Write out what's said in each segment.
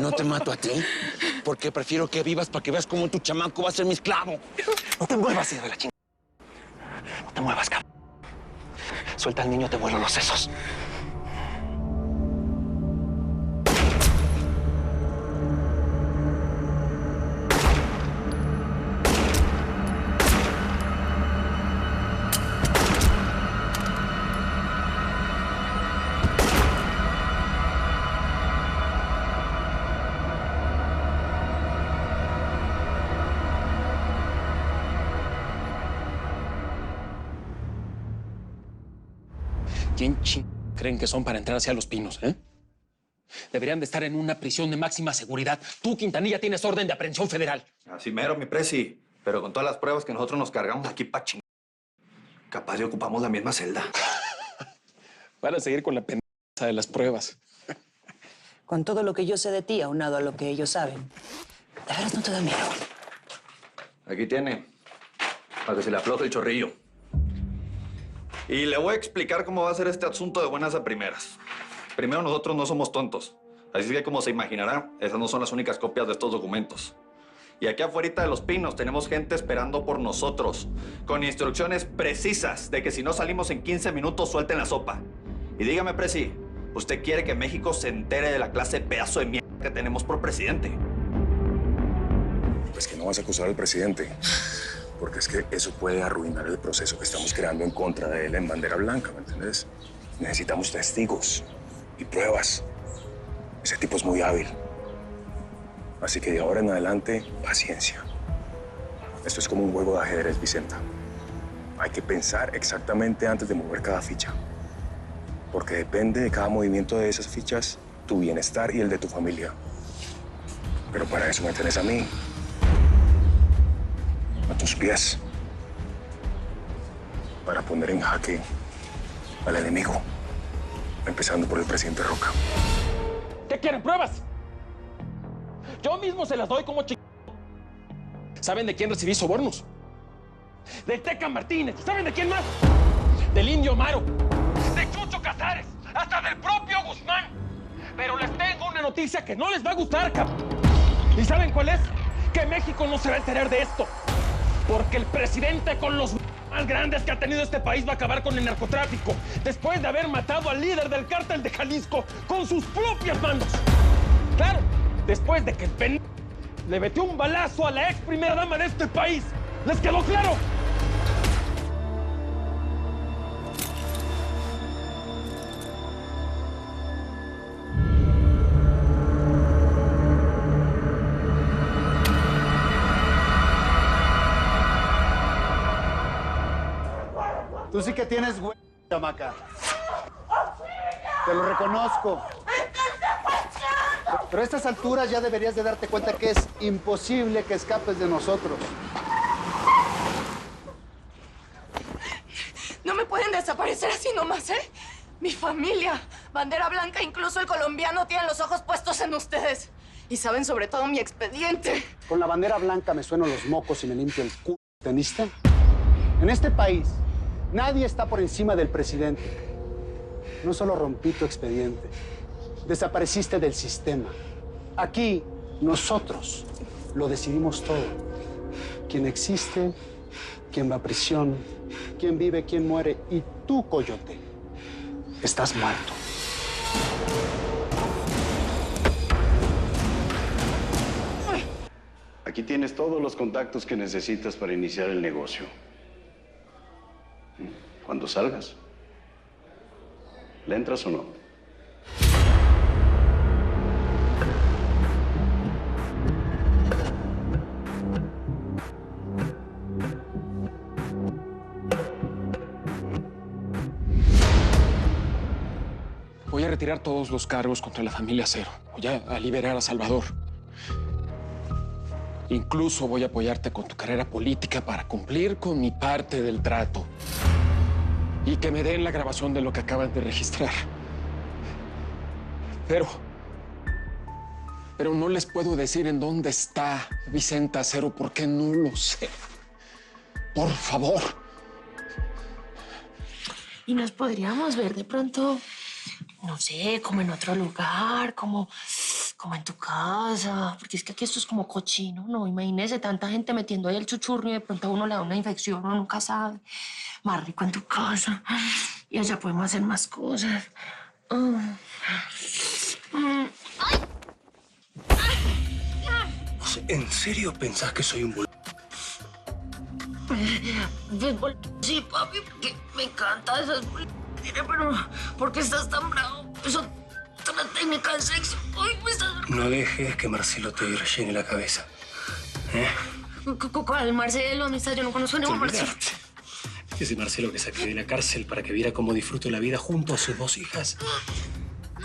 No te mato a ti, porque prefiero que vivas para que veas cómo tu chamaco va a ser mi esclavo. No te muevas, hijo de la chingada. No te muevas, cabrón. Suelta al niño, te vuelo los sesos. ¿Quién creen que son para entrar hacia Los Pinos, eh? Deberían de estar en una prisión de máxima seguridad. Tú, Quintanilla, tienes orden de aprehensión federal. Así mero, mi presi. Pero con todas las pruebas que nosotros nos cargamos aquí pa' ching... Capaz de ocupamos la misma celda. Van a seguir con la pendeja de las pruebas. Con todo lo que yo sé de ti, aunado a lo que ellos saben, ¿de veras no te da miedo? Aquí tiene, para que se le afloje el chorrillo. Y le voy a explicar cómo va a ser este asunto de buenas a primeras. Primero, nosotros no somos tontos. Así que, como se imaginará, esas no son las únicas copias de estos documentos. Y aquí afuera de Los Pinos tenemos gente esperando por nosotros, con instrucciones precisas de que si no salimos en 15 minutos, suelten la sopa. Y dígame, presi, ¿usted quiere que México se entere de la clase de pedazo de mierda que tenemos por presidente? Pues que no vas a acusar al presidente, porque es que eso puede arruinar el proceso que estamos creando en contra de él en bandera blanca, ¿me entiendes? Necesitamos testigos y pruebas. Ese tipo es muy hábil. Así que de ahora en adelante, paciencia. Esto es como un juego de ajedrez, Vicenta. Hay que pensar exactamente antes de mover cada ficha. Porque depende de cada movimiento de esas fichas, tu bienestar y el de tu familia. Pero para eso me tenés a mí. A tus pies. Para poner en jaque al enemigo. Empezando por el presidente Roca. ¿Qué quieren? ¿Pruebas? Yo mismo se las doy como ¿Saben de quién recibí sobornos? Del Teca Martínez. ¿Saben de quién más? Del Indio Amaro. De Chucho Casares. Hasta del propio Guzmán. Pero les tengo una noticia que no les va a gustar, cabrón. ¿Y saben cuál es? Que México no se va a enterar de esto. Porque el presidente con los más grandes que ha tenido este país va a acabar con el narcotráfico. Después de haber matado al líder del cártel de Jalisco con sus propias manos. Claro, después de que el le metió un balazo a la ex primera dama de este país. ¿Les quedó claro? Tú sí que tienes güey, chamaca. Te lo reconozco. Pero a estas alturas ya deberías de darte cuenta que es imposible que escapes de nosotros. No me pueden desaparecer así nomás, ¿eh? Mi familia, bandera blanca, incluso el colombiano tienen los ojos puestos en ustedes. Y saben sobre todo mi expediente. Con la bandera blanca me sueno los mocos y me limpio el culo. ¿Entendiste? En este país, nadie está por encima del presidente. No solo rompí tu expediente, desapareciste del sistema. Aquí, nosotros lo decidimos todo. Quién existe, quién va a prisión, quién vive, quién muere. Y tú, Coyote, estás muerto. Aquí tienes todos los contactos que necesitas para iniciar el negocio. Cuando salgas, ¿le entras o no? Voy a retirar todos los cargos contra la familia Cero. Voy a liberar a Salvador. Incluso voy a apoyarte con tu carrera política para cumplir con mi parte del trato. Y que me den la grabación de lo que acaban de registrar. Pero no les puedo decir en dónde está Vicenta Cero porque no lo sé. Por favor. Y nos podríamos ver de pronto, no sé, como en otro lugar, como como en tu casa, porque es que aquí esto es como cochino, ¿no? Imagínese tanta gente metiendo ahí el chuchurro y de pronto a uno le da una infección, uno nunca sabe. Más rico en tu casa. Y allá podemos hacer más cosas. ¿En serio pensás que soy un boludo? Sí, papi, porque me encanta esas pero ¿por qué estás tan bravo? Eso es una técnica de sexo. Ay, me estás... No dejes que Marcelo te rellene la cabeza. ¿Cuál Marcelo? Amistad, yo no conozco a ningún Marcelo. Ese Marcelo que saqué de la cárcel para que viera cómo disfruto la vida junto a sus 2 hijas.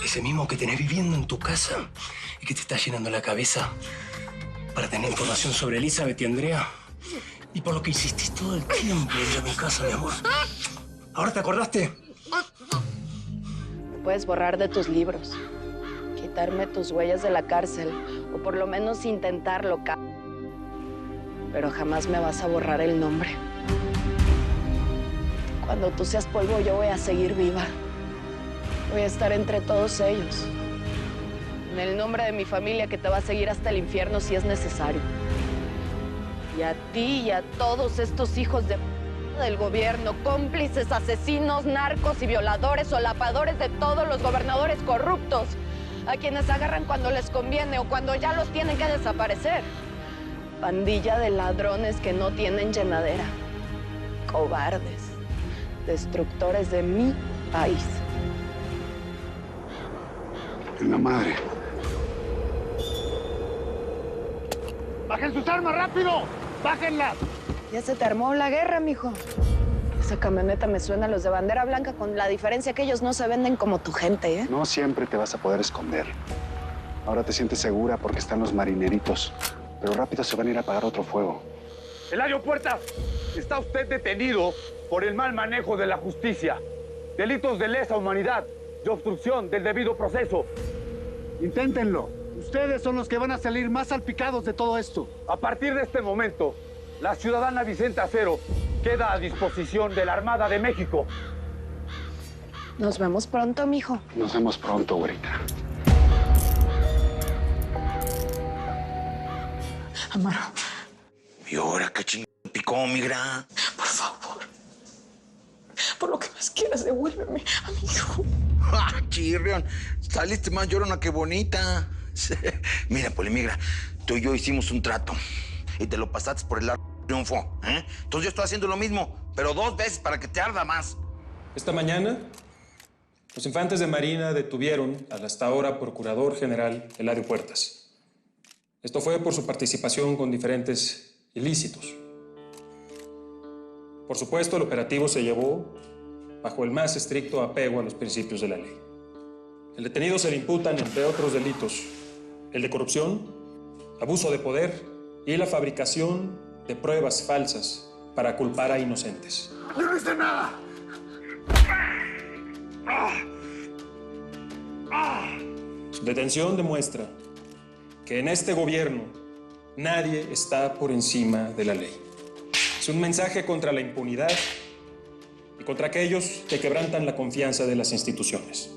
Ese mismo que tenés viviendo en tu casa y que te está llenando la cabeza para tener información sobre Elizabeth y Andrea. Y por lo que insistís todo el tiempo en mi casa, mi amor. ¿Ahora te acordaste? Me puedes borrar de tus libros, quitarme tus huellas de la cárcel, o por lo menos intentarlo, pero jamás me vas a borrar el nombre. Cuando tú seas polvo, yo voy a seguir viva. Voy a estar entre todos ellos. En el nombre de mi familia, que te va a seguir hasta el infierno si es necesario. Y a ti y a todos estos hijos del gobierno, cómplices, asesinos, narcos y violadores, solapadores de todos los gobernadores corruptos, a quienes agarran cuando les conviene o cuando ya los tienen que desaparecer. Pandilla de ladrones que no tienen llenadera. Cobardes, destructores de mi país. En la madre. ¡Bajen sus armas, rápido! ¡Bájenlas! Ya se te armó la guerra, mijo. Esa camioneta me suena a los de bandera blanca, con la diferencia que ellos no se venden como tu gente, ¿eh? No siempre te vas a poder esconder. Ahora te sientes segura porque están los marineritos. Pero rápido se van a ir a apagar otro fuego. Eladio Puertas, está usted detenido por el mal manejo de la justicia. Delitos de lesa humanidad, de obstrucción del debido proceso. Inténtenlo. Ustedes son los que van a salir más salpicados de todo esto. A partir de este momento, la ciudadana Vicenta Acero queda a disposición de la Armada de México. Nos vemos pronto, mijo. Nos vemos pronto, güerita. Amaro, ¿Y ahora qué picó, migra? por favor. Por lo que más quieras, devuélveme a mi hijo. ¡Ah, chirrión! Saliste más llorona que bonita. Mira, Polimigra, tú y yo hicimos un trato y te lo pasaste por el triunfo, ¿eh? Entonces yo estoy haciendo lo mismo, pero 2 veces para que te arda más. Esta mañana, los infantes de Marina detuvieron al hasta ahora Procurador General Eladio Puertas. Esto fue por su participación con diferentes ilícitos. Por supuesto, el operativo se llevó bajo el más estricto apego a los principios de la ley. El detenido se le imputan, entre otros delitos, el de corrupción, abuso de poder y la fabricación de pruebas falsas para culpar a inocentes. ¡No hice nada! Su detención demuestra que en este gobierno nadie está por encima de la ley. Es un mensaje contra la impunidad y contra aquellos que quebrantan la confianza de las instituciones.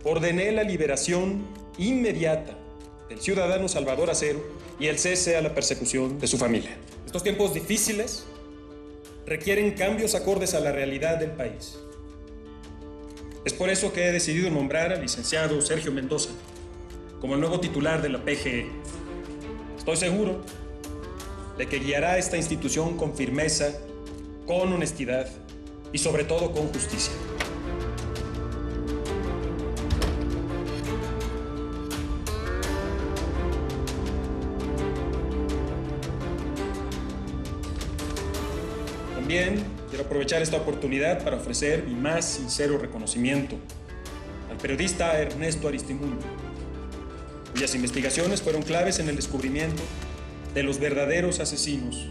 Ordené la liberación inmediata del ciudadano Salvador Acero y el cese a la persecución de su familia. Estos tiempos difíciles requieren cambios acordes a la realidad del país. Es por eso que he decidido nombrar al licenciado Sergio Mendoza como el nuevo titular de la PGE. Estoy seguro de que guiará esta institución con firmeza, con honestidad y sobre todo con justicia. También quiero aprovechar esta oportunidad para ofrecer mi más sincero reconocimiento al periodista Ernesto Aristimuño, cuyas investigaciones fueron claves en el descubrimiento de los verdaderos asesinos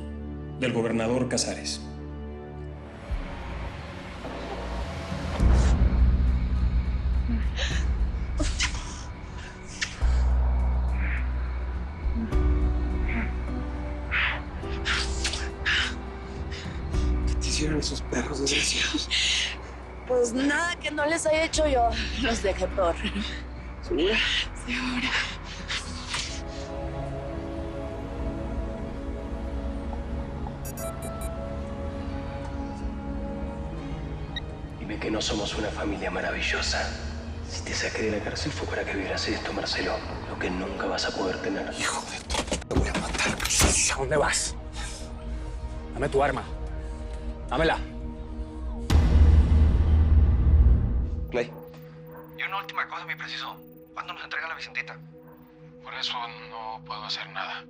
del gobernador Casares. ¿Qué te hicieron esos perros desgraciados? Pues nada que no les haya hecho yo. Los dejé por. ¿Segura? Segura. Dime que no somos una familia maravillosa. Si te saqué de la cárcel fue para que vieras esto, Marcelo. Lo que nunca vas a poder tener. Hijo de tu... Te voy a matar. ¿A dónde vas? Dame tu arma. Dámela. Clay. Y una última cosa, mi preciso. ¿Cuándo nos entrega la Vicentita? Por eso no puedo hacer nada.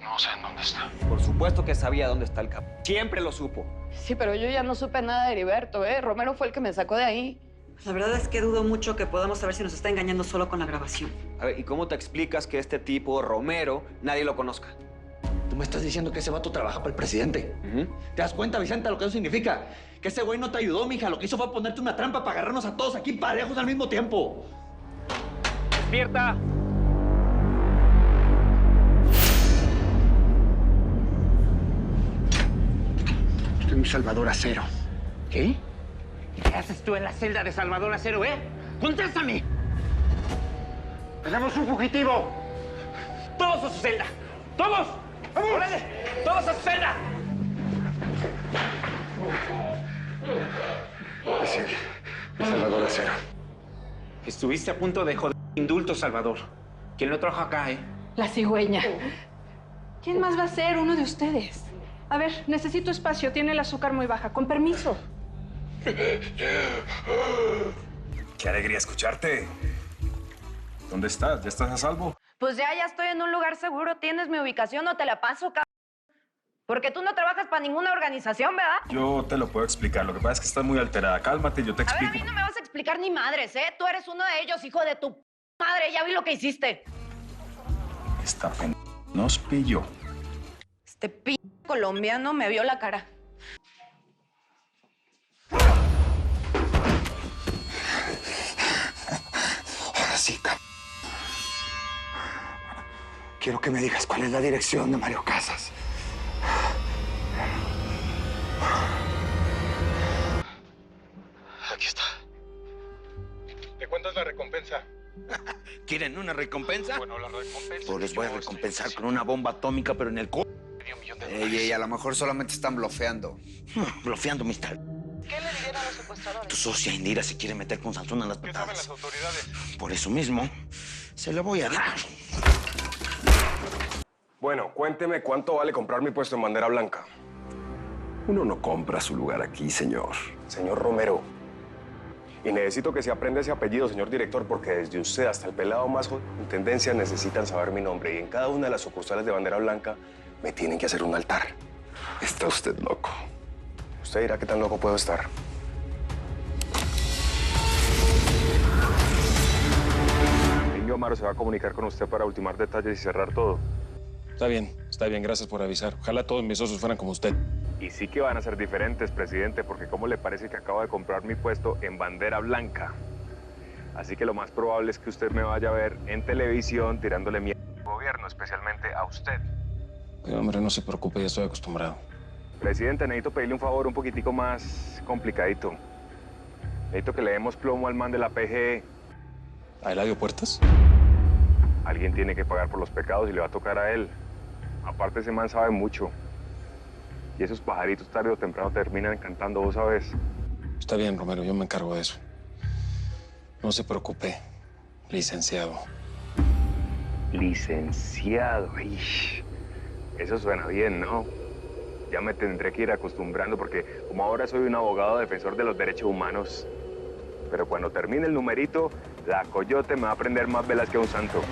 No sé en dónde está. Por supuesto que sabía dónde está el capo. Siempre lo supo. Sí, pero yo ya no supe nada de Heriberto, ¿eh? Romero fue el que me sacó de ahí. La verdad es que dudo mucho que podamos saber si nos está engañando solo con la grabación. A ver, ¿y cómo te explicas que este tipo, Romero, nadie lo conozca? Tú me estás diciendo que ese vato trabaja para el presidente. ¿Te das cuenta, Vicenta, lo que eso significa? Que ese güey no te ayudó, mija. Lo que hizo fue ponerte una trampa para agarrarnos a todos aquí parejos al mismo tiempo. ¡Despierta! Soy un Salvador Acero. ¿Qué? ¿Qué haces tú en la celda de Salvador Acero, ¡Contéstame! ¡Tenemos un fugitivo! ¡Todos a su celda! ¡Todos! ¡Órale! ¡Todos a su celda! Sí, Salvador Acero. Estuviste a punto de joder indulto, Salvador. ¿Quién lo trajo acá, La cigüeña. ¿Quién más va a ser? Uno de ustedes. A ver, necesito espacio. Tiene el azúcar muy baja. Con permiso. Qué alegría escucharte. ¿Dónde estás? ¿Ya estás a salvo? Pues ya estoy en un lugar seguro. ¿Tienes mi ubicación o te la paso, cabrón? Porque tú no trabajas para ninguna organización, ¿verdad? Yo te lo puedo explicar. Lo que pasa es que estás muy alterada. Cálmate, yo te A ver, explico. a mí no me vas a explicar ni madres, ¿eh? Tú eres uno de ellos, hijo de tu madre. Ya vi lo que hiciste. Esta nos pilló. Este colombiano me vio la cara. Ahora sí, quiero que me digas cuál es la dirección de Mario Casas. Aquí está. ¿De cuánto es la recompensa? ¿Quieren una recompensa? Bueno, la recompensa... Pues les voy a recompensar con una bomba atómica, pero en el co... Ey, a lo mejor solamente están blofeando. Blofeando, mister. ¿Qué le dirían a los secuestradores? Tu socia Indira se quiere meter con Sansón en las ¿Qué saben patadas. las autoridades? Por eso mismo, se la voy a dar. Bueno, cuénteme cuánto vale comprar mi puesto en bandera blanca. Uno no compra su lugar aquí, señor. Señor Romero. Y necesito que se aprenda ese apellido, señor director, porque desde usted hasta el pelado más joven, intendencia, necesitan saber mi nombre. Y en cada una de las sucursales de bandera blanca me tienen que hacer un altar. Está usted loco. Usted dirá qué tan loco puedo estar. Indio Amaro se va a comunicar con usted para ultimar detalles y cerrar todo. Está bien, gracias por avisar. Ojalá todos mis socios fueran como usted. Y sí que van a ser diferentes, presidente, porque ¿cómo le parece que acabo de comprar mi puesto en bandera blanca? Así que lo más probable es que usted me vaya a ver en televisión tirándole mierda al gobierno, especialmente a usted. Oye, hombre, no se preocupe, ya estoy acostumbrado. Presidente, necesito pedirle un favor un poquitico más complicadito. Necesito que le demos plomo al man de la PGE. ¿A Eladio Puertas? Alguien tiene que pagar por los pecados y le va a tocar a él. Aparte, ese man sabe mucho. Y esos pajaritos tarde o temprano terminan cantando, vos sabes. Está bien, Romero, yo me encargo de eso. No se preocupe, licenciado. Licenciado, ay, eso suena bien, ¿no? Ya me tendré que ir acostumbrando porque como ahora soy un abogado defensor de los derechos humanos. Pero cuando termine el numerito, la coyote me va a prender más velas que un santo.